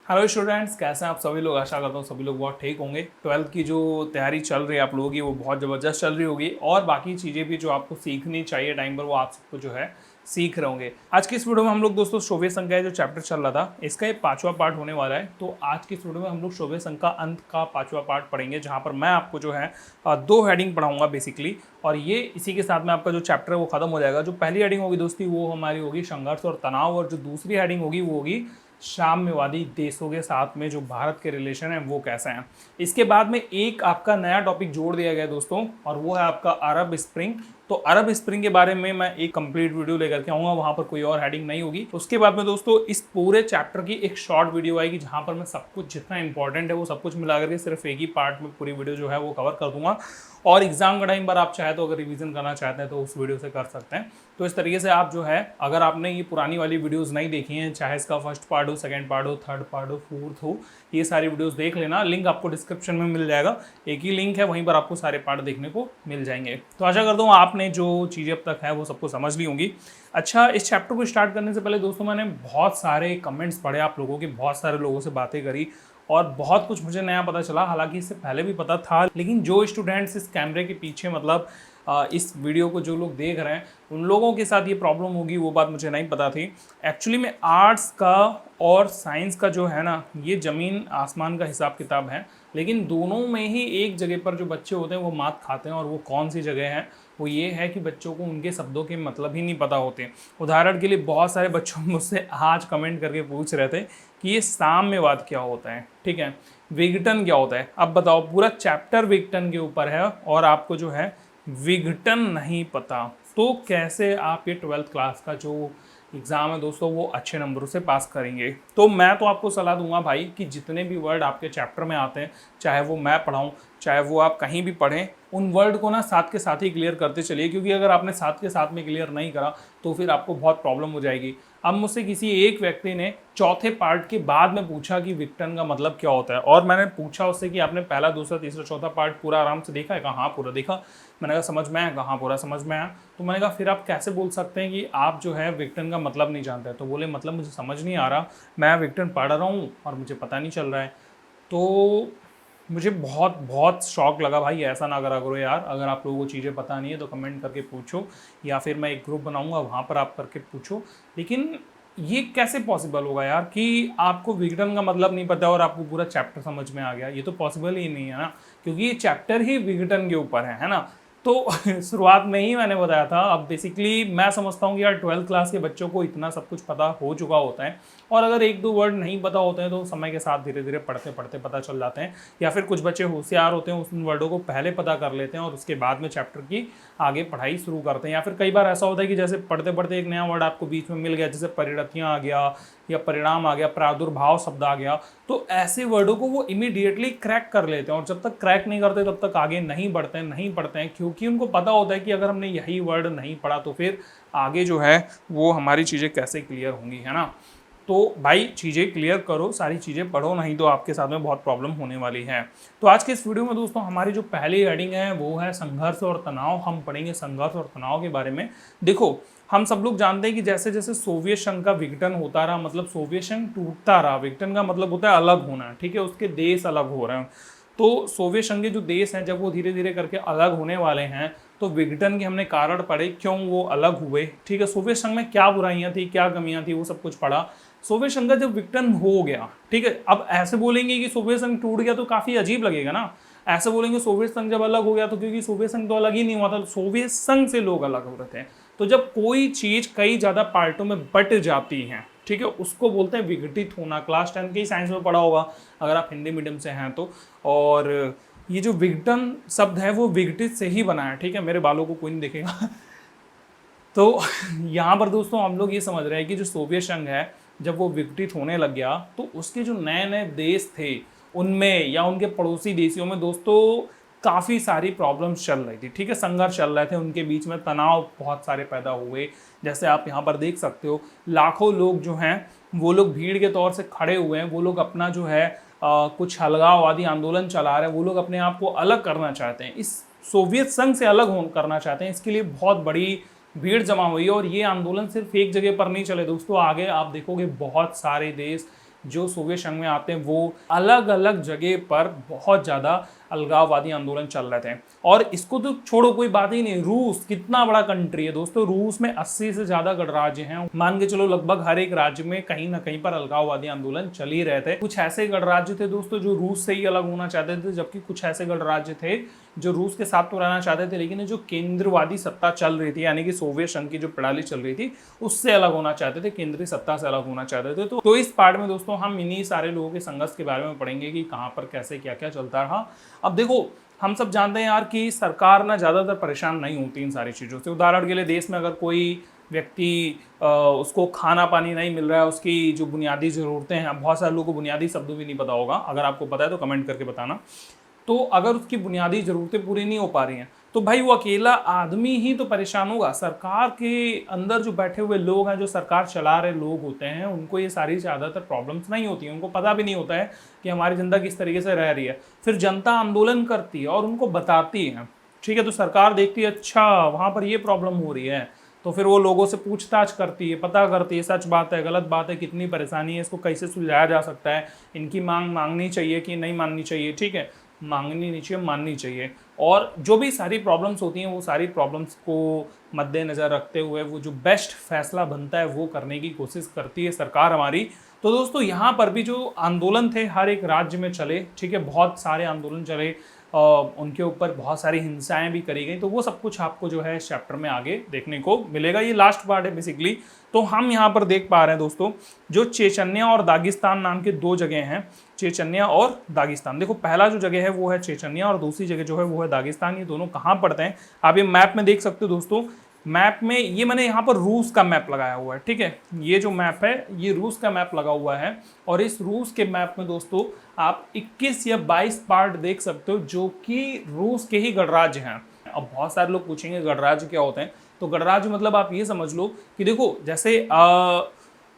Hello students, कैसे हैं आप सभी लोग। आशा करता हूँ सभी लोग बहुत ठीक होंगे। 12th की जो तैयारी चल रही है आप लोगों की वो बहुत ज़बरदस्त चल रही होगी और बाकी चीज़ें भी जो आपको सीखनी चाहिए टाइम पर वो आप सबको जो है सीख रहे होंगे। आज की इस वीडियो में हम लोग दोस्तों शोभे संघ का जो चैप्टर चल रहा था इसका ये 5वां पार्ट होने वाला है। तो आज की इस वीडियो में हम लोग शोभे संघ का अंत का 5वां पार्ट पढ़ेंगे, जहाँ पर मैं आपको जो है 2 हेडिंग पढ़ाऊंगा बेसिकली। और ये इसी के साथ में आपका जो चैप्टर है वो खत्म हो जाएगा। जो पहली हेडिंग होगी दोस्ती वो हमारी होगी संघर्ष और तनाव, और जो दूसरी हेडिंग होगी वो होगी साम्यवादी देशों के साथ में जो भारत के रिलेशन है वो कैसे हैं। इसके बाद में एक आपका नया टॉपिक जोड़ दिया गया है दोस्तों, और वो है आपका अरब स्प्रिंग। तो अरब स्प्रिंग के बारे में मैं एक कंप्लीट वीडियो लेकर के आऊँगा, वहाँ पर कोई और हेडिंग नहीं होगी। उसके बाद में दोस्तों इस पूरे चैप्टर की एक शॉर्ट वीडियो आएगी, जहाँ पर मैं सब कुछ जितना इंपॉर्टेंट है वो सब कुछ मिला करके सिर्फ एक ही पार्ट में पूरी वीडियो जो है वो कवर कर दूंगा। और एग्जाम का टाइम पर आप चाहे तो अगर रिवीजन करना चाहते हैं तो उस वीडियो से कर सकते हैं। तो इस तरीके से आप जो है, अगर आपने ये पुरानी वाली वीडियोस नहीं देखी हैं, चाहे इसका फर्स्ट पार्ट हो, सेकंड पार्ट हो, थर्ड पार्ट हो, फोर्थ हो, ये सारी वीडियोस देख लेना। लिंक आपको डिस्क्रिप्शन में मिल जाएगा, एक ही लिंक है, वहीं पर आपको सारे पार्ट देखने को मिल जाएंगे। तो आशा करता हूँ आपने जो चीज़ें अब तक है वो सबको समझ ली होंगी। अच्छा, इस चैप्टर को स्टार्ट करने से पहले दोस्तों मैंने बहुत सारे कमेंट्स पढ़े आप लोगों के, बहुत सारे लोगों से बातें करी और बहुत कुछ मुझे नया पता चला। हालांकि इससे पहले भी पता था, लेकिन जो स्टूडेंट्स इस कैमरे के पीछे मतलब इस वीडियो को जो लोग देख रहे हैं उन लोगों के साथ ये प्रॉब्लम होगी वो बात मुझे नहीं पता थी। एक्चुअली में आर्ट्स का और साइंस का जो है ना, ये ज़मीन आसमान का हिसाब किताब है, लेकिन दोनों में ही एक जगह पर जो बच्चे होते हैं वो मात खाते हैं। और वो कौन सी जगह है, वो ये है कि बच्चों को उनके शब्दों के मतलब ही नहीं पता होते। उदाहरण के लिए बहुत सारे बच्चों मुझसे आज कमेंट करके पूछ रहे थे कि ये साम्यवाद क्या होता है, ठीक है, विघटन क्या होता है। अब बताओ, पूरा चैप्टर विघटन के ऊपर है और आपको जो है विघटन नहीं पता, तो कैसे आप ये 12th क्लास का जो एग्ज़ाम है दोस्तों वो अच्छे नंबरों से पास करेंगे। तो मैं तो आपको सलाह दूंगा भाई कि जितने भी वर्ड आपके चैप्टर में आते हैं, चाहे वो मैं पढ़ाऊँ चाहे वो आप कहीं भी पढ़ें, उन वर्ड को ना साथ के साथ ही क्लियर करते चलिए, क्योंकि अगर आपने साथ के साथ में क्लियर नहीं करा तो फिर आपको बहुत प्रॉब्लम हो जाएगी। अब मुझसे किसी एक व्यक्ति ने चौथे पार्ट के बाद में पूछा कि विघटन का मतलब क्या होता है, और मैंने पूछा उससे कि आपने पहला दूसरा तीसरा चौथा पार्ट पूरा आराम से देखा है? कहा हाँ पूरा देखा। मैंने कहा समझ में आया? कहा पूरा समझ में आया। तो मैंने कहा फिर आप कैसे बोल सकते हैं कि आप जो है विघटन का मतलब नहीं जानते? तो बोले मतलब मुझे समझ नहीं आ रहा, मैं विघटन पढ़ रहा हूँ और मुझे पता नहीं चल रहा है। तो मुझे बहुत बहुत शौक लगा भाई, ऐसा ना करा करो यार। अगर आप लोगों को चीज़ें पता नहीं है तो कमेंट करके पूछो, या फिर मैं एक ग्रुप बनाऊंगा वहाँ पर आप करके पूछो। लेकिन ये कैसे पॉसिबल होगा यार कि आपको विघटन का मतलब नहीं पता और आपको पूरा चैप्टर समझ में आ गया? ये तो पॉसिबल ही नहीं है ना, क्योंकि ये चैप्टर ही विघटन के ऊपर है ना। तो शुरुआत में ही मैंने बताया था। अब बेसिकली मैं समझता हूँ कि यार 12th क्लास के बच्चों को इतना सब कुछ पता हो चुका होता है, और अगर एक दो वर्ड नहीं पता होते हैं तो समय के साथ धीरे धीरे पढ़ते पढ़ते पता चल जाते हैं। या फिर कुछ बच्चे होशियार होते हैं, उन वर्डों को पहले पता कर लेते हैं और उसके बाद में चैप्टर की आगे पढ़ाई शुरू करते हैं। या फिर कई बार ऐसा होता है कि जैसे पढ़ते पढ़ते एक नया वर्ड आपको बीच में मिल गया, जैसे परिणतियाँ आ गया या परिणाम आ गया, प्रादुर्भाव शब्द आ गया, तो ऐसे वर्डों को वो इमीडिएटली क्रैक कर लेते हैं। और जब तक क्रैक नहीं करते तब तक आगे नहीं बढ़ते हैं, क्योंकि उनको पता होता है कि अगर हमने यही वर्ड नहीं पढ़ा तो फिर आगे जो है वो हमारी चीज़ें कैसे क्लियर होंगी, है ना। तो भाई चीज़ें क्लियर करो, सारी चीज़ें पढ़ो, नहीं तो आपके साथ में बहुत प्रॉब्लम होने वाली है। तो आज के इस वीडियो में दोस्तों हमारी जो पहली हेडिंग है वो है संघर्ष और तनाव। हम पढ़ेंगे संघर्ष और तनाव के बारे में। देखो, हम सब लोग जानते हैं कि जैसे जैसे सोवियत संघ का विघटन होता रहा, मतलब सोवियत संघ टूटता रहा, विघटन का मतलब होता है अलग होना, ठीक है, उसके देश अलग हो रहे हैं। तो सोवियत संघ के जो देश हैं जब वो धीरे धीरे करके अलग होने वाले हैं, तो विघटन के हमने कारण पढ़े, क्यों वो अलग हुए, ठीक है, सोवियत संघ में क्या बुराइयां थी, क्या कमियां थी, वो सब कुछ पढ़ा। सोवियत संघ का जब विघटन हो गया, ठीक है, अब ऐसे बोलेंगे कि सोवियत संघ टूट गया तो काफी अजीब लगेगा ना। ऐसे बोलेंगे सोवियत संघ जब अलग हो गया, तो क्योंकि सोवियत संघ तो अलग ही नहीं हुआ था, सोवियत संघ से लोग अलग हो रहे थे। तो जब कोई चीज कई ज्यादा पार्टों में बट जाती है, ठीक है, उसको बोलते हैं विघटित होना। क्लास 10 के ही साइंस में पढ़ा होगा अगर आप हिंदी मीडियम से हैं तो। और ये जो विघटन शब्द है वो विघटित से ही बना है, ठीक है, मेरे बालों को कोई नहीं देखेगा। तो यहाँ पर दोस्तों हम लोग ये समझ रहे हैं कि जो सोवियत संघ है जब वो विघटित होने लग गया, तो उसके जो नए नए देश थे उनमें या उनके पड़ोसी देशों में दोस्तों काफ़ी सारी प्रॉब्लम्स चल रही थी, ठीक है, संघर्ष चल रहे थे उनके बीच में, तनाव बहुत सारे पैदा हुए। जैसे आप यहाँ पर देख सकते हो, लाखों लोग जो हैं वो लोग भीड़ के तौर से खड़े हुए हैं, वो लोग अपना जो है कुछ अलगाववादी आंदोलन चला रहे हैं, वो लोग अपने आप को अलग करना चाहते हैं, इस सोवियत संघ से अलग हो करना चाहते हैं। इसके लिए बहुत बड़ी भीड़ जमा हुई है, और ये आंदोलन सिर्फ एक जगह पर नहीं चले दोस्तों, आगे आप देखोगे बहुत सारे देश जो सोवियत संघ में आते हैं वो अलग अलग जगह पर बहुत ज़्यादा अलगाववादी आंदोलन चल रहे थे। और इसको तो छोड़ो, कोई बात ही नहीं, रूस कितना बड़ा कंट्री है दोस्तों, रूस में 80 से ज़्यादा गणराज्य हैं, मान के चलो लगभग हर एक राज्य में कहीं ना कहीं पर अलगाववादी आंदोलन चल ही रहे थे। कुछ ऐसे गणराज्य थे दोस्तों जो रूस से ही अलग होना चाहते थे, जबकि कुछ ऐसे गणराज्य थे जो रूस के साथ तो रहना चाहते थे, लेकिन जो केंद्रवादी सत्ता चल रही थी, यानी कि सोवियत संघ की जो प्रणाली चल रही थी उससे अलग होना चाहते थे, केंद्रीय सत्ता से अलग होना चाहते थे। तो इस पार्ट में दोस्तों हम इन्हीं सारे लोगों के संघर्ष के बारे में पढ़ेंगे कि कहाँ पर कैसे क्या क्या चलता रहा। अब देखो, हम सब जानते हैं यार कि सरकार ना ज़्यादातर परेशान नहीं होती इन सारी चीज़ों से। उदाहरण के लिए देश में अगर कोई व्यक्ति उसको खाना पानी नहीं मिल रहा है, उसकी जो बुनियादी ज़रूरतें हैं, बहुत सारे लोगों को बुनियादी शब्द भी नहीं पता होगा, अगर आपको पता है तो कमेंट करके बताना। तो अगर उसकी बुनियादी ज़रूरतें पूरी नहीं हो पा रही हैं तो भाई वो अकेला आदमी ही तो परेशान होगा। सरकार के अंदर जो बैठे हुए लोग हैं, जो सरकार चला रहे लोग होते हैं, उनको ये सारी ज़्यादातर प्रॉब्लम्स नहीं होती हैं, उनको पता भी नहीं होता है कि हमारी जनता किस तरीके से रह रही है। फिर जनता आंदोलन करती है और उनको बताती है, ठीक है, तो सरकार देखती है अच्छा वहाँ पर ये प्रॉब्लम हो रही है, तो फिर वो लोगों से पूछताछ करती है, पता करती है सच बात है गलत बात है, कितनी परेशानी है, इसको कैसे सुलझाया जा सकता है, इनकी मांग मांगनी चाहिए कि नहीं माननी चाहिए, ठीक है, मांगनी नहीं चाहिए, माननी चाहिए। और जो भी सारी प्रॉब्लम्स होती हैं वो सारी प्रॉब्लम्स को मद्देनज़र रखते हुए वो जो बेस्ट फैसला बनता है वो करने की कोशिश करती है सरकार हमारी। तो दोस्तों यहाँ पर भी जो आंदोलन थे हर एक राज्य में चले, ठीक है, बहुत सारे आंदोलन चले, उनके ऊपर बहुत सारी हिंसाएं भी करी गई, तो वो सब कुछ आपको जो है इस चैप्टर में आगे देखने को मिलेगा। ये लास्ट पार्ट है बेसिकली। तो हम यहाँ पर देख पा रहे हैं दोस्तों जो चेचन्या और दागिस्तान नाम के दो जगह हैं, चेचन्या और दागिस्तान। देखो पहला जो जगह है वो है चेचन्या और दूसरी जगह जो है वो है दागिस्तान। ये दोनों कहाँ पड़ते हैं आप ये मैप में देख सकते हो दोस्तों। मैप में ये मैंने यहाँ पर रूस का मैप लगाया हुआ है, ठीक है, ये जो मैप है ये रूस का मैप लगा हुआ है। और इस रूस के मैप में दोस्तों आप 21 या 22 पार्ट देख सकते हो जो कि रूस के ही गणराज्य हैं। अब बहुत सारे लोग पूछेंगे गणराज्य क्या होते हैं, तो गणराज्य मतलब आप ये समझ लो कि देखो जैसे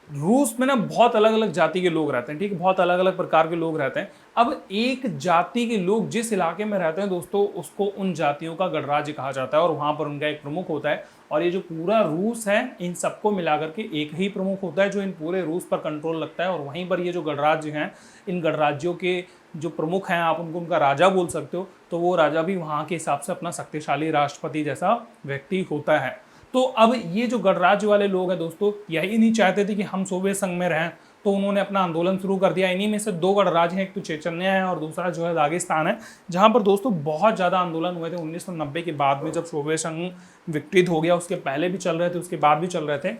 रूस में ना बहुत अलग अलग जाति के लोग रहते हैं, ठीक है, बहुत अलग अलग प्रकार के लोग रहते हैं। अब एक जाति के लोग जिस इलाके में रहते हैं दोस्तों उसको उन जातियों का गणराज्य कहा जाता है और वहाँ पर उनका एक प्रमुख होता है। और ये जो पूरा रूस है इन सबको मिलाकर के एक ही प्रमुख होता है जो इन पूरे रूस पर कंट्रोल रखता है। और वहीं पर ये जो गणराज्य हैं इन गणराज्यों के जो प्रमुख हैं आप उनको उनका राजा बोल सकते हो, तो वो राजा भी वहाँ के हिसाब से अपना शक्तिशाली राष्ट्रपति जैसा व्यक्ति होता है। तो अब ये जो गणराज्य वाले लोग हैं दोस्तों यही नहीं चाहते थे कि हम सोवियत संघ में रहें, तो उन्होंने अपना आंदोलन शुरू कर दिया। इन्हीं में से दो गणराज्य हैं, एक तो चेचन्या है और दूसरा जो है दागिस्तान है, जहां पर दोस्तों बहुत ज़्यादा आंदोलन हुए थे 1990 के बाद में, जब सोवियत संघ विकसित हो गया। उसके पहले भी चल रहे थे, उसके बाद भी चल रहे थे।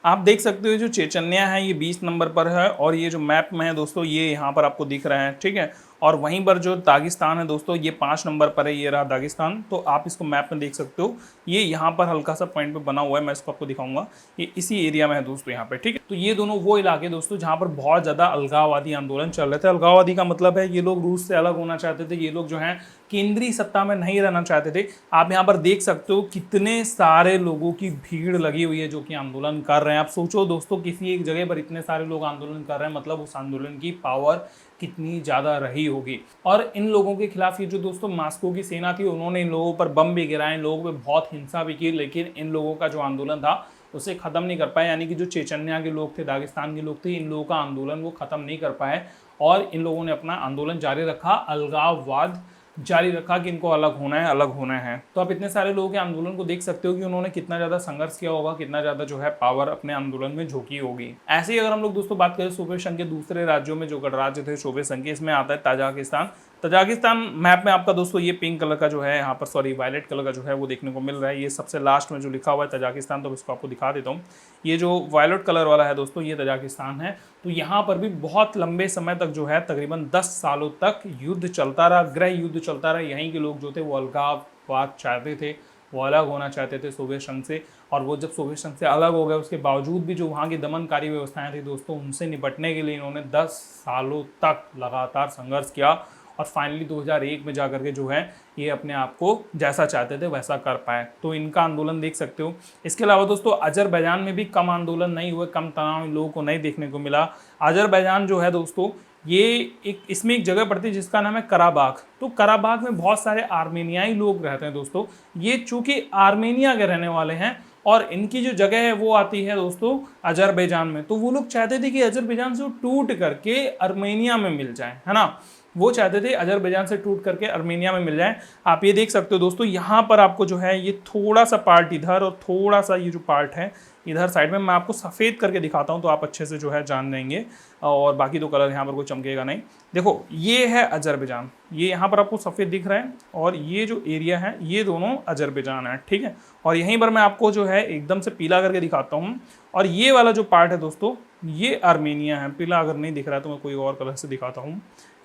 आप देख सकते हो जो चेचन्या है ये 20 नंबर पर है और ये जो मैप में है दोस्तों ये यहाँ पर आपको दिख रहा है, ठीक है। और वहीं पर जो दागिस्तान है दोस्तों ये 5 नंबर पर है, ये रहा दागिस्तान। तो आप इसको मैप में देख सकते हो, ये यहाँ पर हल्का सा पॉइंट पे बना हुआ है, मैं इसको आपको दिखाऊंगा, ये इसी एरिया में है दोस्तों यहाँ पे, ठीक है। तो ये दोनों वो इलाके दोस्तों जहाँ पर बहुत ज़्यादा अलगाववादी आंदोलन चल रहे थे। अलगाववादी का मतलब है ये लोग रूस से अलग होना चाहते थे, ये लोग जो हैं केंद्रीय सत्ता में नहीं रहना चाहते थे। आप यहाँ पर देख सकते हो कितने सारे लोगों की भीड़ लगी हुई है जो कि आंदोलन कर रहे हैं। आप सोचो दोस्तों किसी एक जगह पर इतने सारे लोग आंदोलन कर रहे हैं, मतलब उस आंदोलन की पावर कितनी ज़्यादा रही होगी। और इन लोगों के खिलाफ ये जो दोस्तों मास्को की सेना थी उन्होंने इन लोगों पर बम भी गिराए, इन लोगों पर बहुत हिंसा भी की, लेकिन इन लोगों का जो आंदोलन था उसे ख़त्म नहीं कर पाए। यानी कि जो चेचन्या के लोग थे, दागिस्तान के लोग थे, इन लोगों का आंदोलन वो ख़त्म नहीं कर पाए और इन लोगों ने अपना आंदोलन जारी रखा, अलगाववाद जारी रखा कि इनको अलग होना है, अलग होना है। तो आप इतने सारे लोगों के आंदोलन को देख सकते हो कि उन्होंने कितना ज़्यादा संघर्ष किया होगा, कितना ज़्यादा जो है पावर अपने आंदोलन में झोंकी होगी। ऐसे ही अगर हम लोग दोस्तों बात करें सोवियत संघ के दूसरे राज्यों में जो गणराज्य थे सोवियत संघ के, इसमें आता है ताजिकिस्तान। ताजिकिस्तान मैप में आपका दोस्तों ये पिंक कलर का जो है यहाँ पर, सॉरी वायलेट कलर का जो है वो देखने को मिल रहा है। ये सबसे लास्ट में जो लिखा हुआ है ताजिकिस्तान, तो इसको आपको दिखा देता हूँ। ये जो वायलेट कलर वाला है दोस्तों ये ताजिकिस्तान है। तो यहाँ पर भी बहुत लंबे समय तक जो है तकरीबन 10 सालों तक युद्ध चलता रहा, गृह युद्ध चलता रहा। यहीं के लोग जो थे वो अलगाववाद चाहते थे, वो अलग होना चाहते थे सोवियत संघ से। और वो जब सोवियत संघ से अलग हो गए उसके बावजूद भी जो वहाँ की दमनकारी व्यवस्थाएं थी दोस्तों उनसे निपटने के लिए इन्होंने 10 सालों तक लगातार संघर्ष किया और फाइनली 2001 में जाकर के जो है ये अपने आप को जैसा चाहते थे वैसा कर पाए। तो इनका आंदोलन देख सकते हो। इसके अलावा दोस्तों अजरबैजान में भी कम आंदोलन नहीं हुए, कम तनाव इन लोगों को नहीं देखने को मिला। अजरबैजान जो है दोस्तों ये इसमें एक जगह पड़ती है जिसका नाम है कराबाख। तो कराबाख में बहुत सारे आर्मेनियाई लोग रहते हैं दोस्तों। ये चूंकि आर्मेनिया के रहने वाले हैं और इनकी जो जगह है वो आती है दोस्तों अजरबैजान में। तो वो लोग चाहते थे कि अजरबैजान से वो टूट करके अर्मेनिया में मिल जाए, है ना। वो चाहते थे अजरबैजान से टूट करके अर्मेनिया में मिल जाए। आप ये देख सकते हो दोस्तों, यहाँ पर आपको जो है ये थोड़ा सा पार्ट इधर और थोड़ा सा ये जो पार्ट है इधर साइड में, मैं आपको सफ़ेद करके दिखाता हूँ तो आप अच्छे से जो है जान लेंगे, और बाकी तो कलर यहाँ पर कोई चमकेगा नहीं। देखो ये है अजरबैजान, ये यहाँ पर आपको सफ़ेद दिख रहा है, और ये जो एरिया है ये दोनों अजरबैजान है, ठीक है। और यहीं पर मैं आपको जो है एकदम से पीला करके दिखाता हूँ, और ये वाला जो पार्ट है दोस्तों ये आर्मेनिया है। पीला अगर नहीं दिख रहा है तो मैं कोई और कलर से दिखाता हूँ।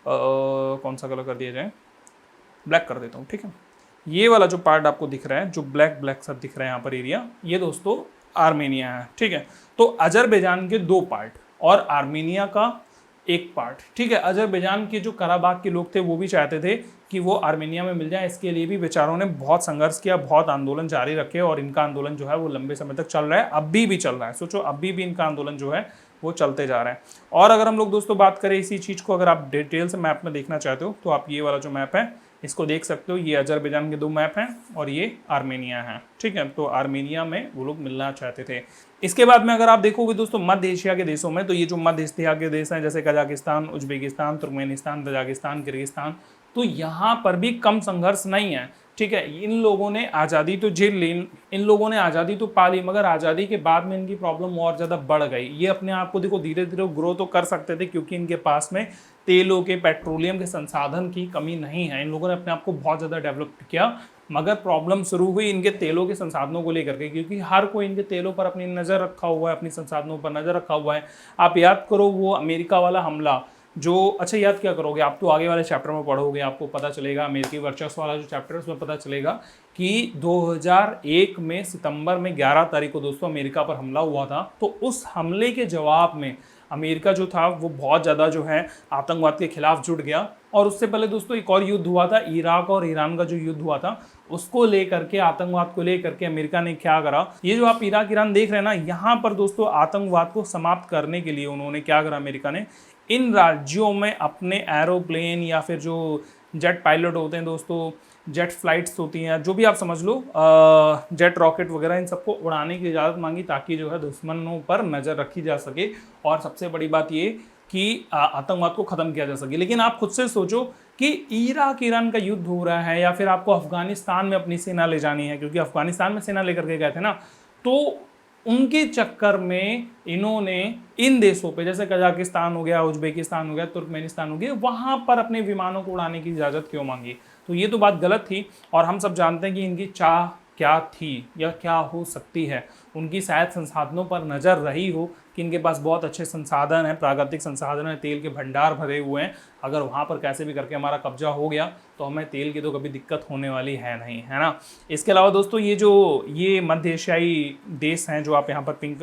कौन सा कलर कर दिया जाए, ब्लैक कर देता हूँ, ठीक है। ये वाला जो पार्ट आपको दिख रहा है, जो ब्लैक ब्लैक सा दिख रहा है यहाँ पर एरिया, ये दोस्तों आर्मेनिया है, ठीक है। तो अजरबैजान के 2 पार्ट और आर्मेनिया का 1 पार्ट, ठीक है। अजरबैजान के जो कराबाग के लोग थे वो भी चाहते थे कि वो आर्मेनिया में मिल जाए। इसके लिए भी बेचारों ने बहुत संघर्ष किया, बहुत आंदोलन जारी रखे, और इनका आंदोलन जो है वो लंबे समय तक चल रहा है, अभी भी चल रहा है। सोचो अभी भी इनका आंदोलन जो है वो चलते जा रहा है। और अगर हम लोग दोस्तों बात करें इसी चीज़ को, अगर आप डिटेल से मैप में देखना चाहते हो तो आप ये वाला जो मैप है इसको देख सकते हो। ये अजरबैजान के 2 मैप हैं और ये आर्मेनिया है, ठीक है। तो आर्मेनिया में वो लोग मिलना चाहते थे। इसके बाद में अगर आप देखोगे दोस्तों मध्य एशिया के देशों में, तो ये जो मध्य एशिया के देश हैं जैसे Kazakhstan, Uzbekistan, Turkmenistan, Tajikistan, Kyrgyzstan, तो यहाँ पर भी कम संघर्ष नहीं है, ठीक है। इन लोगों ने आज़ादी तो इन लोगों ने आज़ादी तो पा ली, मगर आज़ादी के बाद में इनकी प्रॉब्लम और ज़्यादा बढ़ गई। ये अपने आप को देखो धीरे धीरे ग्रो तो कर सकते थे, क्योंकि इनके पास में तेलों के, पेट्रोलियम के संसाधन की कमी नहीं है। इन लोगों ने अपने आप को बहुत ज़्यादा डेवलप किया, मगर प्रॉब्लम शुरू हुई इनके तेलों के संसाधनों को लेकर के, क्योंकि हर कोई इनके तेलों पर अपनी नज़र रखा हुआ है, अपनी संसाधनों पर नज़र रखा हुआ है। आप याद करो वो अमेरिका वाला हमला जो, अच्छा याद क्या करोगे, आप तो आगे वाले चैप्टर में पढ़ोगे, आपको पता चलेगा अमेरिकी वर्चस्व वाला जो चैप्टर है उसमें पता चलेगा कि 2001 में सितंबर में 11 तारीख को दोस्तों अमेरिका पर हमला हुआ था। तो उस हमले के जवाब में अमेरिका जो था वो बहुत ज़्यादा जो है आतंकवाद के खिलाफ जुट गया। और उससे पहले दोस्तों एक और युद्ध हुआ था, इराक और ईरान का जो युद्ध हुआ था, उसको लेकर के, आतंकवाद को लेकर के अमेरिका ने क्या करा, ये जो आप इराक ईरान देख रहे हैं ना, यहाँ पर दोस्तों आतंकवाद को समाप्त करने के लिए उन्होंने क्या करा, अमेरिका ने इन राज्यों में अपने एरोप्लेन या फिर जो जेट पायलट होते हैं दोस्तों, जेट फ्लाइट्स होती हैं, जो भी आप समझ लो, जेट रॉकेट वगैरह, इन सबको उड़ाने की इजाज़त मांगी, ताकि जो है दुश्मनों पर नज़र रखी जा सके, और सबसे बड़ी बात ये कि आतंकवाद को ख़त्म किया जा सके। लेकिन आप खुद से सोचो कि इराक ईरान का युद्ध हो रहा है, या फिर आपको अफगानिस्तान में अपनी सेना ले जानी है, क्योंकि अफगानिस्तान में सेना लेकर के गए थे ना, तो उनके चक्कर में इन्होंने इन देशों पे, जैसे कजाकिस्तान हो गया, उज्बेकिस्तान हो गया, तुर्कमेनिस्तान हो गया, वहाँ पर अपने विमानों को उड़ाने की इजाज़त क्यों मांगी। तो ये तो बात गलत थी, और हम सब जानते हैं कि इनकी चाह क्या थी या क्या हो सकती है। उनकी शायद संसाधनों पर नज़र रही हो कि इनके पास बहुत अच्छे संसाधन हैं, प्राकृतिक संसाधन हैं, तेल के भंडार भरे हुए हैं, अगर वहाँ पर कैसे भी करके हमारा कब्जा हो गया तो हमें तेल की तो कभी दिक्कत होने वाली है नहीं, है ना। इसके अलावा दोस्तों ये मध्य एशियाई देश हैं जो आप यहाँ पर पिंक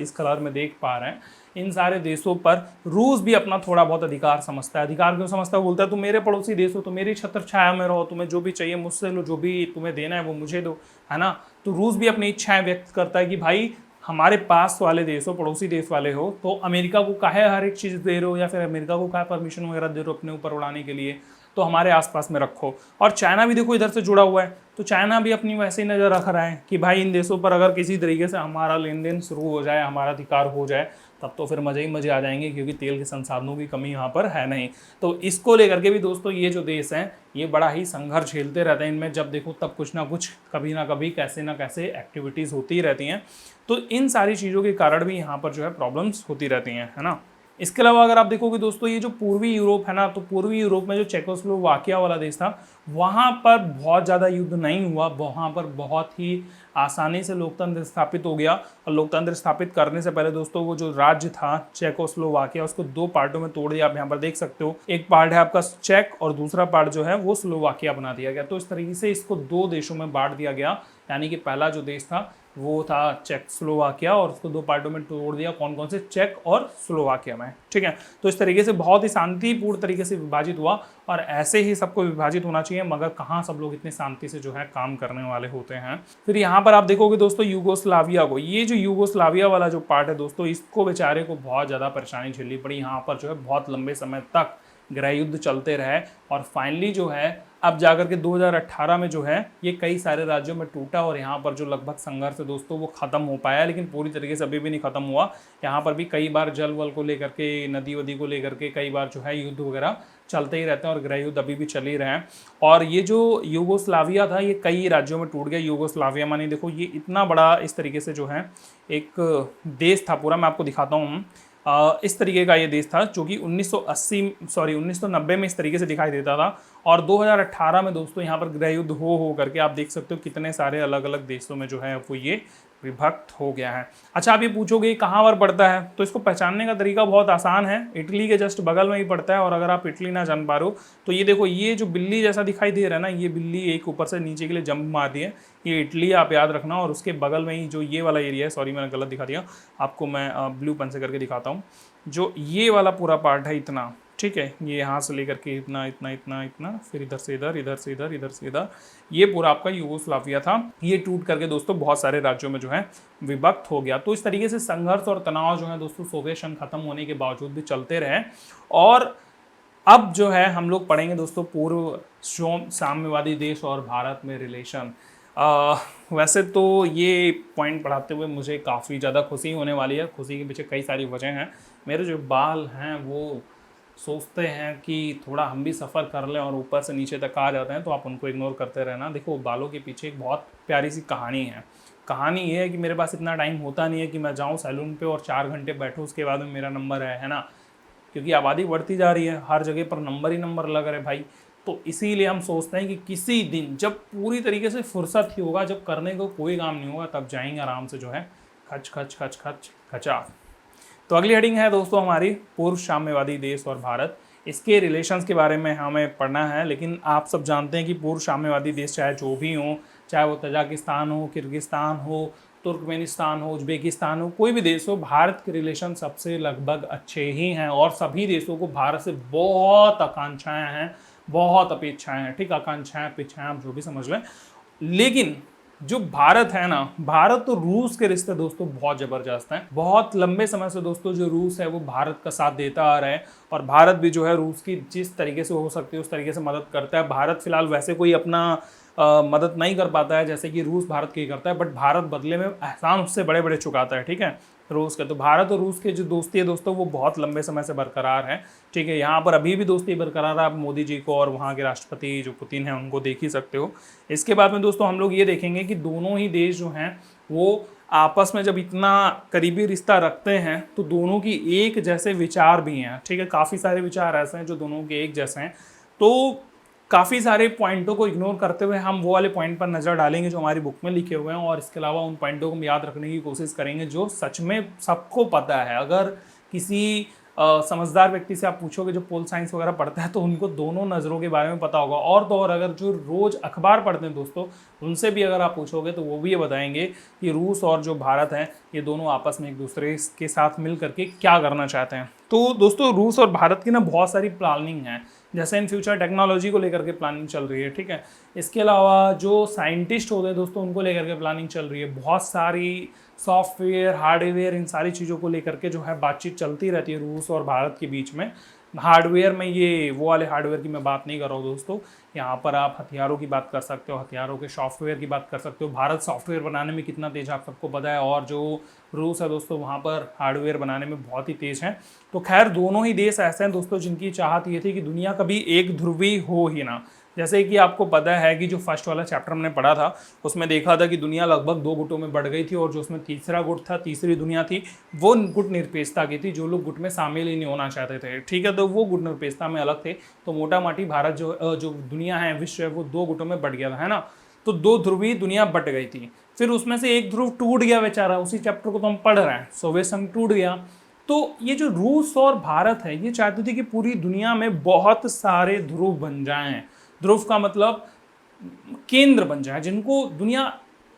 इस कलर में देख पा रहे हैं, इन सारे देशों पर रूस भी अपना थोड़ा बहुत अधिकार समझता है। अधिकार क्यों समझता है, बोलता है तुम मेरे पड़ोसी देश हो, तो मेरी छत्र छाया में रहो, तुम्हें जो भी चाहिए मुझसे लो, जो भी तुम्हें देना है वो मुझे दो, है ना। तो रूस भी अपनी इच्छाएं व्यक्त करता है कि भाई हमारे पास वाले देश हो, पड़ोसी देश वाले हो, तो अमेरिका को काहे हर एक चीज़ दे रहे हो, या फिर अमेरिका को काहे परमिशन वगैरह दे रहे हो अपने ऊपर उड़ाने के लिए, तो हमारे आसपास में रखो। और चाइना भी देखो इधर से जुड़ा हुआ है, तो चाइना भी अपनी वैसे ही नज़र रख रहा है कि भाई इन देशों पर अगर किसी तरीके से हमारा लेन देन शुरू हो जाए, हमारा अधिकार हो जाए, तब तो फिर मज़े ही मज़े आ जाएंगे, क्योंकि तेल के संसाधनों की कमी यहाँ पर है नहीं। तो इसको लेकर के भी दोस्तों ये जो देश हैं ये बड़ा ही संघर्ष झेलते रहते हैं। इनमें जब देखो तब कुछ ना कुछ, कभी ना कभी, कैसे ना कैसे एक्टिविटीज़ होती ही रहती हैं। तो इन सारी चीज़ों के कारण भी यहाँ पर जो है प्रॉब्लम्स होती रहती हैं, है ना। इसके अलावा अगर आप देखोगे दोस्तों, ये जो पूर्वी यूरोप है ना, तो पूर्वी यूरोप में जो चेकोस्लोवाकिया वाला देश था, वहाँ पर बहुत ज़्यादा युद्ध नहीं हुआ, वहाँ पर बहुत ही आसानी से लोकतंत्र स्थापित हो गया। और लोकतंत्र स्थापित करने से पहले दोस्तों वो जो राज्य था चेकोस्लोवाकिया, उसको 2 पार्टों में तोड़ दिया। आप यहाँ पर देख सकते हो, एक पार्ट है आपका चेक और दूसरा पार्ट जो है वो स्लोवाकिया बना दिया गया। तो इस तरीके से इसको 2 देशों में बांट दिया गया, यानी कि पहला जो देश था वो था चेकोस्लोवाकिया, और उसको 2 पार्टों में तोड़ दिया। कौन कौन से, चेक और स्लोवाकिया में, ठीक है। तो इस तरीके से बहुत ही शांतिपूर्ण तरीके से विभाजित हुआ, और ऐसे ही सबको विभाजित होना चाहिए, मगर कहाँ सब लोग इतने शांति से जो है काम करने वाले होते हैं। फिर यहाँ पर आप देखोगे दोस्तों यूगोस्लाविया को, ये जो यूगोस्लाविया वाला जो पार्ट है दोस्तों, इसको बेचारे को बहुत ज़्यादा परेशानी झेलनी पड़ी। यहाँ पर जो है बहुत लंबे समय तक गृह युद्ध चलते रहे, और फाइनली जो है अब जाकर के 2018 में जो है ये कई सारे राज्यों में टूटा और यहाँ पर जो लगभग संघर्ष है दोस्तों वो खत्म हो पाया, लेकिन पूरी तरीके से अभी भी नहीं खत्म हुआ। यहाँ पर भी कई बार जल वल को लेकर के, नदी वदी को लेकर के कई बार जो है युद्ध वगैरह चलते ही रहते हैं और गृह युद्ध अभी भी चल ही रहे हैं। और ये जो यूगोस्लाविया था ये कई राज्यों में टूट गया। यूगोस्लाविया माने देखो ये इतना बड़ा इस तरीके से जो है एक देश था पूरा, मैं आपको दिखाता हूँ। इस तरीके का ये देश था जो कि 1990 में इस तरीके से दिखाई देता था और 2018 में दोस्तों यहाँ पर गृह युद्ध हो करके आप देख सकते हो कितने सारे अलग अलग देशों में जो है वो ये विभक्त हो गया है। अच्छा, आप ये पूछोगे कहाँ पर पड़ता है, तो इसको पहचानने का तरीका बहुत आसान है। इटली के जस्ट बगल में ही पड़ता है। और अगर आप इटली ना जान पा रहे हो तो ये देखो, ये जो बिल्ली जैसा दिखाई दे रहा है ना, ये बिल्ली एक ऊपर से नीचे के लिए जंप मार दी है, ये इटली आप याद रखना। और उसके बगल में ही जो ये वाला एरिया है, सॉरी मैंने गलत दिखा दिया आपको, मैं ब्लू पेन से करके दिखाता हूँ। जो ये वाला पूरा पार्ट है इतना, ठीक है, ये यहाँ से लेकर के इतना इतना इतना इतना, फिर इधर से इधर, इधर से इधर, इधर से इधर, ये पूरा आपका यूगोस्लाविया था। ये टूट करके दोस्तों बहुत सारे राज्यों में जो है विभक्त हो गया। तो इस तरीके से संघर्ष और तनाव जो है दोस्तों सोवियत संघ खत्म होने के बावजूद भी चलते रहे। और अब जो है हम लोग पढ़ेंगे दोस्तों पूर्व साम्यवादी देश और भारत में रिलेशन। वैसे तो ये पॉइंट पढ़ाते हुए मुझे काफ़ी ज़्यादा खुशी होने वाली है। खुशी के पीछे कई सारी वजह हैं। मेरे जो बाल हैं वो सोचते हैं कि थोड़ा हम भी सफ़र कर लें और ऊपर से नीचे तक आ जाते हैं, तो आप उनको इग्नोर करते रहना। देखो, बालों के पीछे एक बहुत प्यारी सी कहानी है। कहानी ये है कि मेरे पास इतना टाइम होता नहीं है कि मैं जाऊँ सैलून पे और 4 घंटे बैठूँ उसके बाद में मेरा नंबर है ना, क्योंकि आबादी बढ़ती जा रही है, हर जगह पर नंबर ही नंबर लग रहे भाई। तो इसीलिए हम सोचते हैं कि किसी दिन जब पूरी तरीके से फुर्सत ही होगा, जब करने को कोई काम नहीं होगा, तब जाएंगे आराम से जो है खच खच खच खच खचा। तो अगली हेडिंग है दोस्तों हमारी पूर्व साम्यवादी देश और भारत। इसके रिलेशंस के बारे में हमें पढ़ना है। लेकिन आप सब जानते हैं कि पूर्व साम्यवादी देश चाहे जो भी हों, चाहे वो तजाकिस्तान हो, किर्गिस्तान हो, तुर्कमेनिस्तान हो, उज्बेकिस्तान हो, कोई भी देश हो, भारत के रिलेशन सबसे लगभग अच्छे ही हैं। और सभी देशों को भारत से बहुत आकांक्षाएं हैं, बहुत अपेक्षाएं हैं। ठीक, आकांक्षाएं अपेक्षाएं आप जो भी समझ लें। लेकिन जो भारत है ना, भारत तो रूस के रिश्ते दोस्तों बहुत ज़बरदस्त हैं। बहुत लंबे समय से दोस्तों जो रूस है वो भारत का साथ देता आ रहा है और भारत भी जो है रूस की जिस तरीके से हो सकती है उस तरीके से मदद करता है। भारत फिलहाल वैसे कोई अपना मदद नहीं कर पाता है जैसे कि रूस भारत की करता है, बट भारत बदले में एहसान उससे बड़े बड़े चुकाता है। ठीक है, रूस का तो भारत और रूस के जो दोस्ती है दोस्तों वो बहुत लंबे समय से बरकरार है। ठीक है, यहाँ पर अभी भी दोस्ती बरकरार है। आप मोदी जी को और वहाँ के राष्ट्रपति जो पुतिन हैं उनको देख ही सकते हो। इसके बाद में दोस्तों हम लोग ये देखेंगे कि दोनों ही देश जो हैं वो आपस में जब इतना करीबी रिश्ता रखते हैं तो दोनों की एक जैसे विचार भी हैं। ठीक है, काफ़ी सारे विचार ऐसे हैं जो दोनों के एक जैसे हैं। तो काफ़ी सारे पॉइंटों को इग्नोर करते हुए हम वो वाले पॉइंट पर नज़र डालेंगे जो हमारी बुक में लिखे हुए हैं, और इसके अलावा उन पॉइंटों को हम याद रखने की कोशिश करेंगे जो सच में सबको पता है। अगर किसी समझदार व्यक्ति से आप पूछोगे जो पोल साइंस वगैरह पढ़ता है तो उनको दोनों नज़रों के बारे में पता होगा। और तो और अगर जो रोज़ अखबार पढ़ते हैं दोस्तों उनसे भी अगर आप पूछोगे तो वो भी ये बताएंगे कि रूस और जो भारत है ये दोनों आपस में एक दूसरे के साथ मिल करके क्या करना चाहते हैं। तो दोस्तों रूस और भारत की ना बहुत सारी प्लानिंग है, जैसे इन फ्यूचर टेक्नोलॉजी को लेकर के प्लानिंग चल रही है। ठीक है, इसके अलावा जो साइंटिस्ट होते हैं दोस्तों उनको लेकर के प्लानिंग चल रही है। बहुत सारी सॉफ्टवेयर, हार्डवेयर, इन सारी चीज़ों को लेकर के जो है बातचीत चलती रहती है रूस और भारत के बीच में। हार्डवेयर में ये वो वाले हार्डवेयर की मैं बात नहीं कर रहा हूँ दोस्तों, यहाँ पर आप हथियारों की बात कर सकते हो, हथियारों के सॉफ्टवेयर की बात कर सकते हो। भारत सॉफ्टवेयर बनाने में कितना तेज आप सबको पता है, और जो रूस है दोस्तों वहाँ पर हार्डवेयर बनाने में बहुत ही तेज हैं। तो खैर दोनों ही देश ऐसे हैं दोस्तों जिनकी चाहत ये थी कि दुनिया कभी एक ध्रुवी हो ही ना। जैसे कि आपको पता है कि जो फर्स्ट वाला चैप्टर हमने पढ़ा था उसमें देखा था कि दुनिया लगभग 2 गुटों में बढ़ गई थी, और जो उसमें तीसरा गुट था, तीसरी दुनिया थी, वो गुट निरपेक्षता की थी। जो लोग गुट में शामिल ही नहीं होना चाहते थे, ठीक है, तो वो गुट निरपेक्षता में अलग थे। तो मोटा माटी भारत जो दुनिया है, विश्व है, वो 2 गुटों में बढ़ गया था, है ना। तो 2 ध्रुवी दुनिया बट गई थी। फिर उसमें से एक ध्रुव टूट गया बेचारा, उसी चैप्टर को तो हम पढ़ रहे हैं, सोवियत संघ टूट गया। तो ये जो रूस और भारत है ये चाहते थे कि पूरी दुनिया में बहुत सारे ध्रुव बन जाएं। ध्रुव का मतलब केंद्र बन जाए, जिनको दुनिया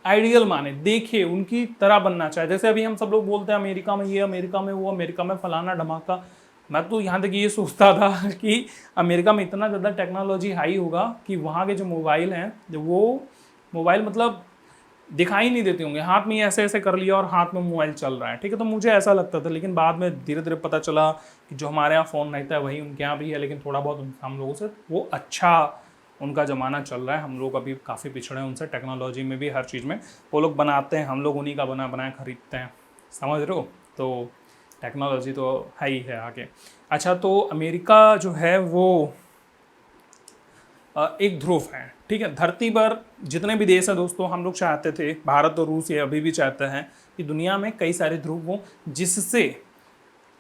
आइडियल माने, देखे, उनकी तरह बनना चाहे। जैसे अभी हम सब लोग बोलते हैं अमेरिका में ये, अमेरिका में वो, अमेरिका में फलाना धमाका। मैं तो यहाँ तक ये सोचता था कि अमेरिका में इतना ज़्यादा टेक्नोलॉजी हाई होगा कि वहाँ के जो मोबाइल हैं, वो मोबाइल मतलब दिखाई नहीं देते होंगे, हाथ में ऐसे ऐसे कर लिया और हाथ में मोबाइल चल रहा है। ठीक है, तो मुझे ऐसा लगता था, लेकिन बाद में धीरे धीरे पता चला कि जो हमारे यहाँ फ़ोन रहता है वही उनके यहाँ भी है, लेकिन थोड़ा बहुत हम लोगों से वो अच्छा उनका ज़माना चल रहा है। हम लोग अभी काफ़ी पिछड़े हैं उनसे, टेक्नोलॉजी में भी, हर चीज़ में। वो लोग बनाते हैं, हम लोग उन्हीं का बना बनाया खरीदते हैं, समझ रहे हो। तो टेक्नोलॉजी तो है ही है आगे। अच्छा, तो अमेरिका जो है वो एक ध्रुव है, ठीक है। धरती पर जितने भी देश हैं दोस्तों, हम लोग चाहते थे, भारत और रूस ये अभी भी चाहते हैं कि दुनिया में कई सारे ध्रुव हों, जिससे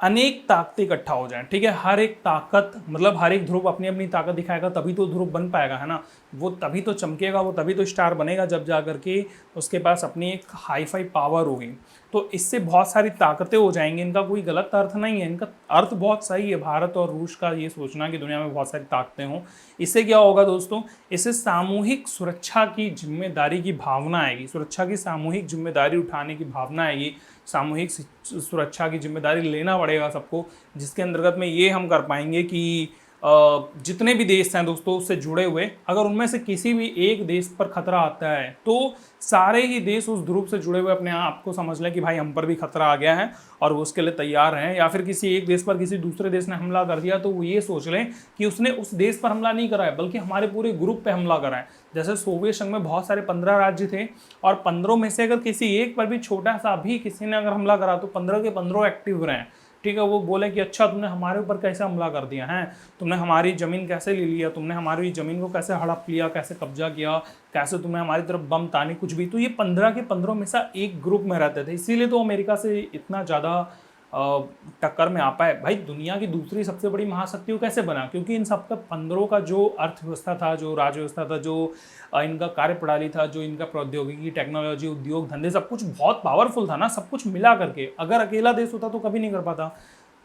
अनेक ताकतें इकट्ठा हो जाएं, ठीक है। हर एक ताकत, मतलब हर एक ध्रुव अपनी अपनी ताकत दिखाएगा, तभी तो ध्रुव बन पाएगा, है ना। वो तभी तो चमकेगा, वो तभी तो स्टार बनेगा, जब जा करके उसके पास अपनी एक हाई फाई पावर होगी। तो इससे बहुत सारी ताकतें हो जाएंगी। इनका कोई गलत अर्थ नहीं है, इनका अर्थ बहुत सही है, भारत और रूस का ये सोचना कि दुनिया में बहुत सारी ताकतें हों। इससे क्या होगा दोस्तों, इससे सामूहिक सुरक्षा की जिम्मेदारी की भावना आएगी, सुरक्षा की सामूहिक जिम्मेदारी उठाने की भावना आएगी, सामूहिक सुरक्षा की जिम्मेदारी लेना पड़ेगा सबको, जिसके अंतर्गत में ये हम कर पाएंगे कि जितने भी देश हैं दोस्तों उससे जुड़े हुए, अगर उनमें से किसी भी एक देश पर खतरा आता है तो सारे ही देश उस ध्रुव से जुड़े हुए अपने आप को समझ लें कि भाई हम पर भी खतरा आ गया है और वो उसके लिए तैयार हैं। या फिर किसी एक देश पर किसी दूसरे देश ने हमला कर दिया तो वो ये सोच लें कि उसने उस देश पर हमला नहीं करा है, बल्कि हमारे पूरे ग्रुप पे हमला करा है। जैसे सोवियत संघ में बहुत सारे 15 राज्य थे और 15 में से अगर किसी एक पर भी छोटा सा भी किसी ने अगर हमला करा तो 15 के 15 एक्टिव रहे, ठीक है। वो बोले कि अच्छा तुमने हमारे ऊपर कैसे हमला कर दिया है, तुमने हमारी ज़मीन कैसे ले लिया, तुमने हमारी ज़मीन को कैसे हड़प लिया, कैसे कब्जा किया, कैसे तुमने हमारी तरफ बम ताने, कुछ भी। तो ये 15 के 15 में से एक ग्रुप में रहते थे, इसीलिए तो अमेरिका से इतना ज़्यादा टक्कर में आ पाए। भाई दुनिया की दूसरी सबसे बड़ी महाशक्ति कैसे बना, क्योंकि इन सबका 15 का जो अर्थव्यवस्था था, जो राज्य व्यवस्था था, जो इनका कार्य प्रणाली था, जो इनका प्रौद्योगिकी, टेक्नोलॉजी, उद्योग धंधे, सब कुछ बहुत पावरफुल था ना, सब कुछ मिला करके। अगर अकेला देश होता तो कभी नहीं कर पाता।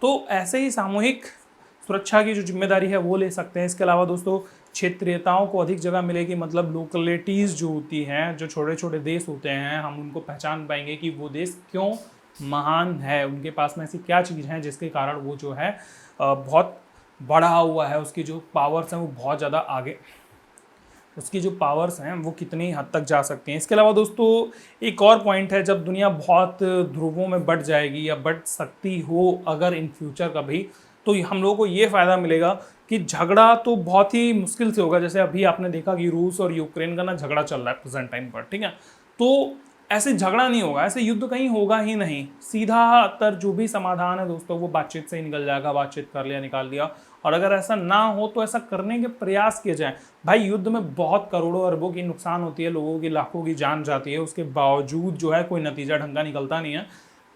तो ऐसे ही सामूहिक सुरक्षा की जो जिम्मेदारी है वो ले सकते हैं। इसके अलावा दोस्तों क्षेत्रीयताओं को अधिक जगह मिलेगी, मतलब लोकलिटीज़ जो होती हैं, जो छोटे छोटे देश होते हैं, हम उनको पहचान पाएंगे कि वो देश क्यों महान है, उनके पास में ऐसी क्या चीज़ है जिसके कारण वो जो है बहुत बढ़ा हुआ है, उसकी जो पावर्स हैं वो बहुत ज़्यादा आगे, उसकी जो पावर्स हैं वो कितनी हद तक जा सकती हैं। इसके अलावा दोस्तों एक और पॉइंट है, जब दुनिया बहुत ध्रुवों में बढ़ जाएगी या बढ़ सकती हो अगर इन फ्यूचर कभी, तो हम लोगों को ये फ़ायदा मिलेगा कि झगड़ा तो बहुत ही मुश्किल से होगा। जैसे अभी आपने देखा कि रूस और यूक्रेन का ना झगड़ा चल रहा है प्रेजेंट टाइम पर, ठीक है। तो ऐसे झगड़ा नहीं होगा, ऐसे युद्ध कहीं होगा ही नहीं। सीधा तर जो भी समाधान है दोस्तों वो बातचीत से ही निकल जाएगा, बातचीत कर लिया, निकाल दिया। और अगर ऐसा ना हो तो ऐसा करने के प्रयास किए जाएं। भाई युद्ध में बहुत करोड़ों अरबों की नुकसान होती है, लोगों की लाखों की जान जाती है, उसके बावजूद जो है कोई नतीजा ढंग का निकलता नहीं है।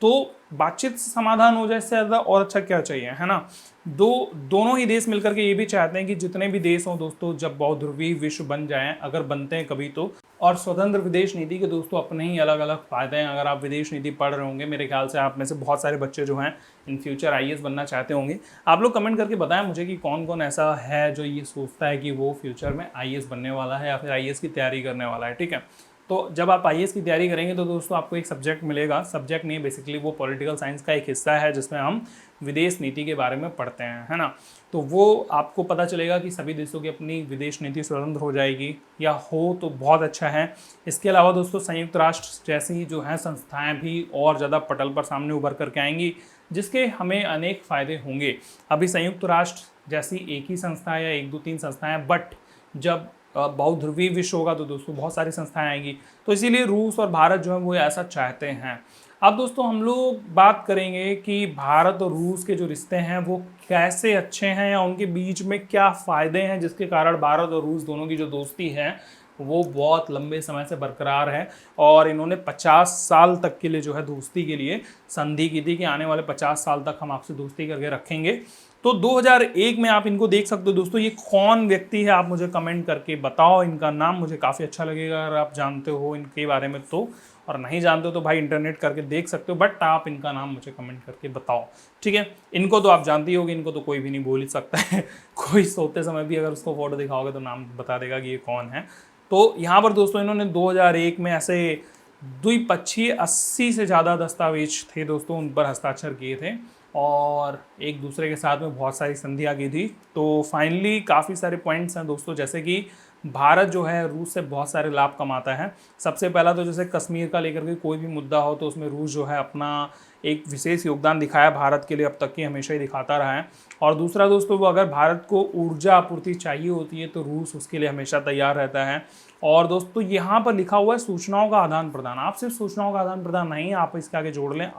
तो बातचीत से समाधान हो जाए, इससे ज़्यादा और अच्छा क्या चाहिए, है ना। दोनों ही देश मिलकर के ये भी चाहते हैं कि जितने भी देश हों दोस्तों, जब बहुध्रुवीय विश्व बन जाएं, अगर बनते हैं कभी तो। और स्वतंत्र विदेश नीति के दोस्तों अपने ही अलग अलग फ़ायदे हैं। अगर आप विदेश नीति पढ़ रहे होंगे, मेरे ख्याल से आप में से बहुत सारे बच्चे जो हैं इन फ्यूचर आईएएस बनना चाहते होंगे। आप लोग कमेंट करके बताएं मुझे कि कौन कौन ऐसा है जो ये सोचता है कि वो फ्यूचर में आईएएस बनने वाला है या फिर आईएएस की तैयारी करने वाला है, ठीक है। तो जब आप आईएएस की तैयारी करेंगे तो दोस्तों आपको एक सब्जेक्ट मिलेगा, सब्जेक्ट नहीं बेसिकली वो पॉलिटिकल साइंस का एक हिस्सा है जिसमें हम विदेश नीति के बारे में पढ़ते हैं, है ना। तो वो आपको पता चलेगा कि सभी देशों की अपनी विदेश नीति स्वतंत्र हो जाएगी, या हो तो बहुत अच्छा है। इसके अलावा दोस्तों संयुक्त राष्ट्र जैसी जो हैं संस्थाएं भी और ज़्यादा पटल पर सामने उभर करके आएंगी, जिसके हमें अनेक फ़ायदे होंगे। अभी संयुक्त राष्ट्र जैसी एक ही संस्था है या 1-2-3 संस्थाएं, बट जब बहुध्रुवीय विश्व होगा तो दोस्तों बहुत सारी संस्थाएं आएंगी। तो इसीलिए रूस और भारत जो है वो ऐसा चाहते हैं। अब दोस्तों हम लोग बात करेंगे कि भारत और रूस के जो रिश्ते हैं वो कैसे अच्छे हैं या उनके बीच में क्या फ़ायदे हैं जिसके कारण भारत और रूस दोनों की जो दोस्ती है वो बहुत लंबे समय से बरकरार है। और इन्होंने 50 साल तक के लिए जो है दोस्ती के लिए संधि की थी कि आने वाले 50 साल तक हम आपसे दोस्ती करके रखेंगे। तो 2001 में आप इनको देख सकते हो दोस्तों। ये कौन व्यक्ति है आप मुझे कमेंट करके बताओ, इनका नाम मुझे काफ़ी अच्छा लगेगा अगर आप जानते हो इनके बारे में तो, और नहीं जानते हो तो भाई इंटरनेट करके देख सकते हो, बट आप इनका नाम मुझे कमेंट करके बताओ, ठीक है। इनको तो आप जानती होगी, इनको तो कोई भी नहीं बोल ही सकता है कोई सोते समय भी अगर उसको फोटो दिखाओगे तो नाम बता देगा कि ये कौन है। तो यहाँ पर दोस्तों इन्होंने 2001 में ऐसे द्विपक्षीय 80 से ज़्यादा दस्तावेज थे दोस्तों, उन पर हस्ताक्षर किए थे। और एक दूसरे के साथ में बहुत सारी संधियाँ की थी। तो फाइनली काफ़ी सारे पॉइंट्स हैं दोस्तों, जैसे कि भारत जो है रूस से बहुत सारे लाभ कमाता है। सबसे पहला तो जैसे कश्मीर का लेकर के कोई भी मुद्दा हो तो उसमें रूस जो है अपना एक विशेष योगदान दिखाया भारत के लिए, अब तक की हमेशा ही दिखाता रहा है। और दूसरा दोस्तों, वो अगर भारत को ऊर्जा आपूर्ति चाहिए होती है तो रूस उसके लिए हमेशा तैयार रहता है। और दोस्तों यहाँ पर लिखा हुआ है सूचनाओं का आदान प्रदान। आप सिर्फ सूचनाओं का आदान प्रदान नहीं, आप इसके आगे जोड़ लें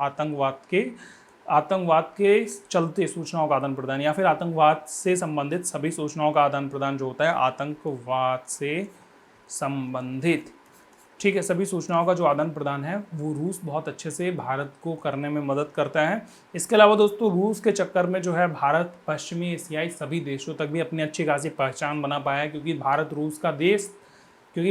आतंकवाद के चलते सूचनाओं का आदान प्रदान, या फिर आतंकवाद से संबंधित सभी सूचनाओं का आदान प्रदान जो होता है आतंकवाद से संबंधित, ठीक है, सभी सूचनाओं का जो आदान प्रदान है वो रूस बहुत अच्छे से भारत को करने में मदद करता है। इसके अलावा दोस्तों रूस के चक्कर में जो है भारत पश्चिमी एशियाई सभी देशों तक भी अपनी अच्छी खासी पहचान बना पाया है, क्योंकि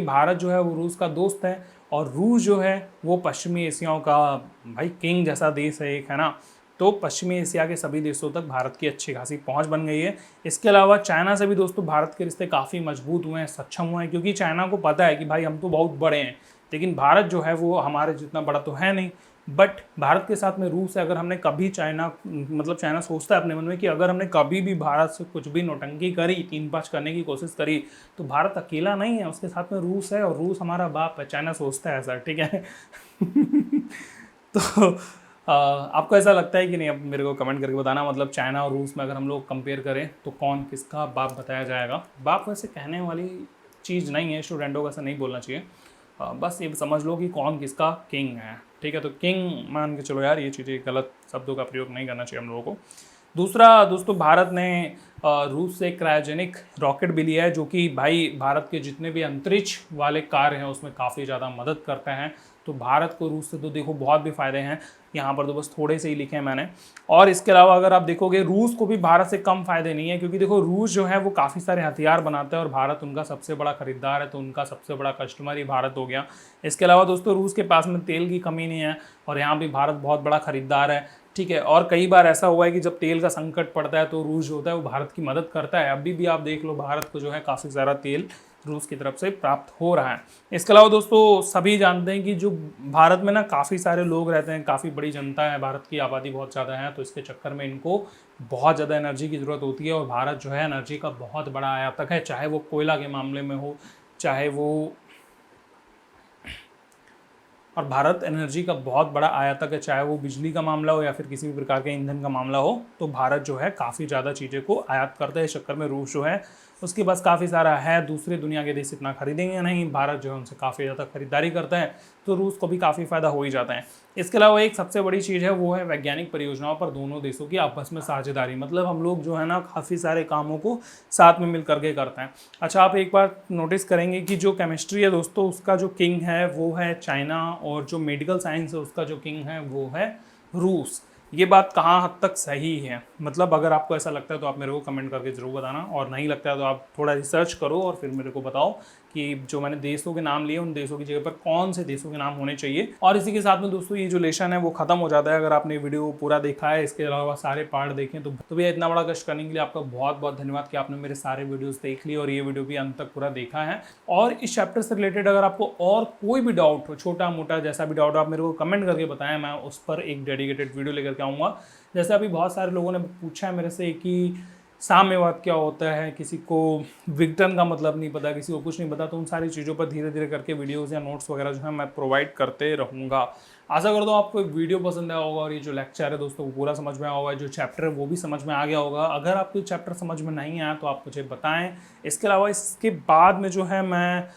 भारत जो है वो रूस का दोस्त है, और रूस जो है वो पश्चिमी एशियाओं का भाई किंग जैसा देश है एक, है ना। तो पश्चिमी एशिया के सभी देशों तक भारत की अच्छी खासी पहुंच बन गई है। इसके अलावा चाइना से भी दोस्तों भारत के रिश्ते काफ़ी मजबूत हुए हैं, सक्षम हुए हैं, क्योंकि चाइना को पता है कि भाई हम तो बहुत बड़े हैं, लेकिन भारत जो है वो हमारे जितना बड़ा तो है नहीं। बट भारत के साथ में रूस है, अगर हमने कभी चाइना सोचता है अपने मन में कि अगर हमने कभी भी भारत से कुछ भी नौटंकी करी, 3-5 करने की कोशिश करी, तो भारत अकेला नहीं है, उसके साथ में रूस है, और रूस हमारा बाप है। चाइना सोचता है ऐसा, ठीक है। तो आपको ऐसा लगता है कि नहीं? अब मेरे को कमेंट करके बताना। मतलब चाइना और रूस में अगर हम लोग कंपेयर करें तो कौन किसका बाप बताया जाएगा? बाप वैसे कहने वाली चीज़ नहीं है, स्टूडेंटों को ऐसा नहीं बोलना चाहिए। बस ये समझ लो कि कौन किसका किंग है, ठीक है। तो किंग मान के चलो यार, ये चीज़ें गलत शब्दों का प्रयोग नहीं करना चाहिए हम लोगों को। दूसरा दोस्तों, भारत ने रूस से क्रायोजेनिक रॉकेट भी लिया है, जो कि भाई भारत के जितने भी अंतरिक्ष वाले कार्य हैं उसमें काफ़ी ज़्यादा मदद करते हैं। तो भारत को रूस से तो देखो बहुत भी फ़ायदे हैं, यहाँ पर तो बस थोड़े से ही लिखे हैं मैंने। और इसके अलावा अगर आप देखोगे रूस को भी भारत से कम फ़ायदे नहीं है, क्योंकि देखो रूस जो है वो काफ़ी सारे हथियार बनाता है और भारत उनका सबसे बड़ा खरीदार है, तो उनका सबसे बड़ा कस्टमर ही भारत हो गया। इसके अलावा दोस्तों रूस के पास में तेल की कमी नहीं है, और यहाँ भी भारत बहुत बड़ा खरीदार है, ठीक है। और कई बार ऐसा हुआ है कि जब तेल का संकट पड़ता है तो रूस जो होता है वो भारत की मदद करता है। अभी भी आप देख लो, भारत को जो है काफ़ी सारा तेल रूस की तरफ से प्राप्त हो रहा है। इसके अलावा दोस्तों सभी जानते हैं कि जो भारत में ना काफ़ी सारे लोग रहते हैं, काफ़ी बड़ी जनता है, भारत की आबादी बहुत ज़्यादा है, तो इसके चक्कर में इनको बहुत ज़्यादा एनर्जी की ज़रूरत होती है। और भारत जो है एनर्जी का बहुत बड़ा आयातक है, चाहे वो कोयला के मामले में हो, और भारत एनर्जी का बहुत बड़ा आयातक है, चाहे वो बिजली का मामला हो या फिर किसी भी प्रकार के ईंधन का मामला हो, तो भारत जो है काफ़ी ज़्यादा चीज़ें को आयात करता है। इस चक्कर में रूस जो है उसके पास काफ़ी सारा है, दूसरे दुनिया के देश इतना खरीदेंगे नहीं, भारत जो है उनसे काफ़ी ज़्यादा खरीदारी करता है, तो रूस को भी काफ़ी फ़ायदा हो ही जाता है। इसके अलावा एक सबसे बड़ी चीज़ है वो है वैज्ञानिक परियोजनाओं पर दोनों देशों की आपस में साझेदारी। मतलब हम लोग जो है ना काफ़ी सारे कामों को साथ में मिल करके करते हैं। अच्छा, आप एक बार नोटिस करेंगे कि जो केमिस्ट्री है दोस्तों उसका जो किंग है वो है चाइना, और जो मेडिकल साइंस है उसका जो किंग है वो है रूस। ये बात कहाँ हद तक सही है? मतलब अगर आपको ऐसा लगता है तो आप मेरे को कमेंट करके ज़रूर बताना, और नहीं लगता है तो आप थोड़ा रिसर्च करो और फिर मेरे को बताओ कि जो मैंने देशों के नाम लिए उन देशों की जगह पर कौन से देशों के नाम होने चाहिए। और इसी के साथ में दोस्तों ये जो लेसन है वो खत्म हो जाता है अगर आपने वीडियो पूरा देखा है, इसके अलावा सारे पार्ट देखें। तो भैया इतना बड़ा कष्ट करने के लिए आपका बहुत बहुत धन्यवाद कि आपने मेरे सारे वीडियोज़ देख लिए और ये वीडियो भी अंत तक पूरा देखा है। और इस चैप्टर से रिलेटेड अगर आपको और कोई भी डाउट हो, छोटा मोटा जैसा भी डाउट, आप मेरे को कमेंट करके बताएं, मैं उस पर एक डेडिकेटेड वीडियो लेकर के आऊँगा। जैसे अभी बहुत सारे लोगों ने पूछा है मेरे से कि साम्यवाद क्या होता है, किसी को विघटन का मतलब नहीं पता, किसी को कुछ नहीं पता, तो उन सारी चीज़ों पर धीरे धीरे करके वीडियोस या नोट्स वगैरह जो है मैं प्रोवाइड करते रहूँगा। आशा करता हूँ आपको वीडियो पसंद आया होगा और ये जो लेक्चर है दोस्तों वो पूरा समझ में आया होगा, जो चैप्टर है वो भी समझ में आ गया होगा। अगर आपको चैप्टर समझ में नहीं आया तो आप मुझे बताएं। इसके अलावा इसके बाद में जो है मैं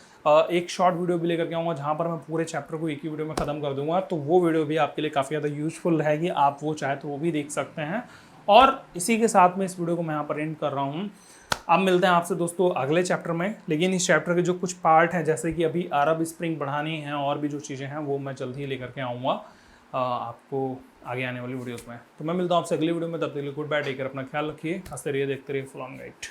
एक शॉर्ट वीडियो भी लेकर के आऊँगा जहाँ पर मैं पूरे चैप्टर को एक ही वीडियो में ख़त्म कर दूँगा, तो वो वीडियो भी आपके लिए काफ़ी ज़्यादा यूज़फुल रहेगी। आप वो चाहे तो वो भी देख सकते हैं। और इसी के साथ में इस वीडियो को मैं यहाँ पर एंड कर रहा हूँ। अब मिलते हैं आपसे दोस्तों अगले चैप्टर में, लेकिन इस चैप्टर के जो कुछ पार्ट हैं जैसे कि अभी अरब स्प्रिंग बढ़ानी है और भी जो चीज़ें हैं वो मैं जल्द ही लेकर के आऊँगा आपको आगे आने वाली वीडियोस में। तो मैं मिलता हूँ आपसे अगली वीडियो में, तब तक के लिए गुड बाय, टेक केयर, अपना ख्याल रखिए, हंसते रहिए, देखते रहिए फुल ऑन गाइड।